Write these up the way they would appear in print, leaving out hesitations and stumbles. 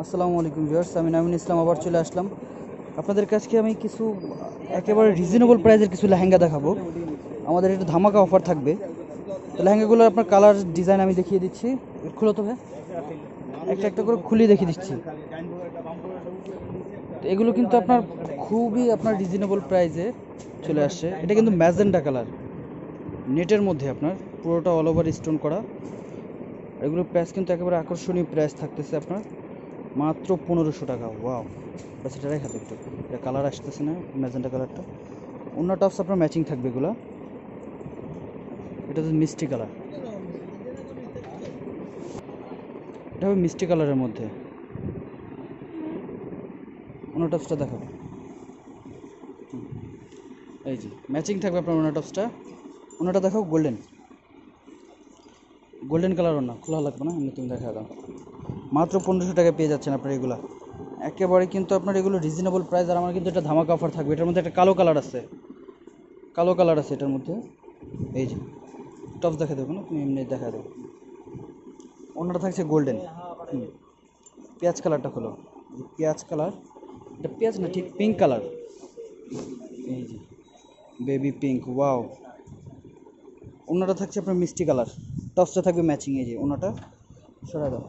আসসালামু আলাইকুম ভিউয়ার্স, আমি নামিন ইসলাম আবার চলে আসলাম আপনাদের কাছে। আমি কিছু একেবারে রিজনেবল প্রাইসের কিছু লেহেঙ্গা দেখাবো। আমাদের একটু ধামাকা অফার থাকবে। তো লেহেঙ্গাগুলোর আপনার কালার ডিজাইন আমি দেখিয়ে দিচ্ছি। খুলো তো ভাই, একটা একটা করে খুলে দেখিয়ে দিচ্ছি। তো এগুলো কিন্তু আপনার খুবই আপনার রিজনেবল প্রাইসে চলে আসছে। এটা কিন্তু ম্যাজেন্টা কালার, নেটের মধ্যে আপনার পুরোটা অল ওভার স্টোন করা। এগুলোর প্রাইস কিন্তু একেবারে আকর্ষণীয় প্রাইস থাকতেছে আপনার মাত্র 1500 টাকা। ওয়াও, বাস এটা রেখা তো একটু, এটা কালার আসতেছে না ম্যাজেন্টা কালারটা। অন্য টপস আপনার ম্যাচিং থাকবে এগুলো। এটা তো মিষ্টি কালার, এটা হবে মিষ্টি কালারের মধ্যে। অন্য টপসটা দেখো, এই যে ম্যাচিং থাকবে আপনার অন্য টপসটা। অন্যটা দেখো গোল্ডেন, গোল্ডেন কালার। অন্য খোলা লাগবে না, এমনি তুমি দেখা দাও। মাত্র 1500 টাকায় পেয়ে যাচ্ছেন আপনার এগুলো। একেবারে কিন্তু আপনার এগুলো রিজনেবল প্রাইস। আর আমার কিন্তু একটা ধামাকা অফার থাকবে। এটার মধ্যে একটা কালো কালার আছে, কালো কালার আছে এটার মধ্যে। এই যে টপস দেখা দেবো না, তুমি এমনি দেখা দেবো। অন্যটা থাকছে গোল্ডেন। পেঁয়াজ কালারটা খোলো, পেঁয়াজ কালার। এটা পেঁয়াজ না, ঠিক পিঙ্ক কালার। এই যে বেবি পিঙ্ক, ওয়াও। অন্যটা থাকছে আপনার মিষ্টি কালার, টপসটা থাকবে ম্যাচিং। এই যে অন্যটা সরা দাও,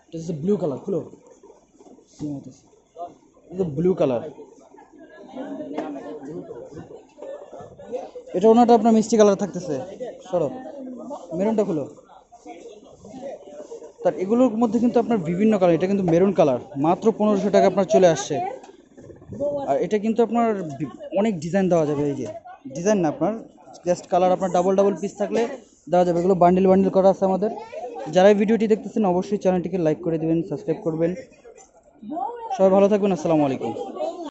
এটা হচ্ছে ব্লু কালার। খুলো, এটা ব্লু কালার। এটা ওনাটা আপনার মিষ্টি কালার থাকতেছে। সরো, মেরুনটা খুলো। তার এগুলোর মধ্যে কিন্তু আপনার বিভিন্ন কালার। এটা কিন্তু মেরুন কালার, মাত্র 1500 টাকা আপনার চলে আসছে। আর এটা কিন্তু আপনার অনেক ডিজাইন দেওয়া যাবে। এই যে ডিজাইন না, আপনার জাস্ট কালার আপনার ডাবল ডাবল পিস থাকলে দেওয়া যাবে। এগুলো বান্ডিল বান্ডিল করা আছে আমাদের। যারা এই ভিডিওটি দেখতেছেন অবশ্যই চ্যানেলটিকে লাইক করে দেবেন, সাবস্ক্রাইব করবেন। সবাই ভালো থাকবেন, আসসালামু আলাইকুম।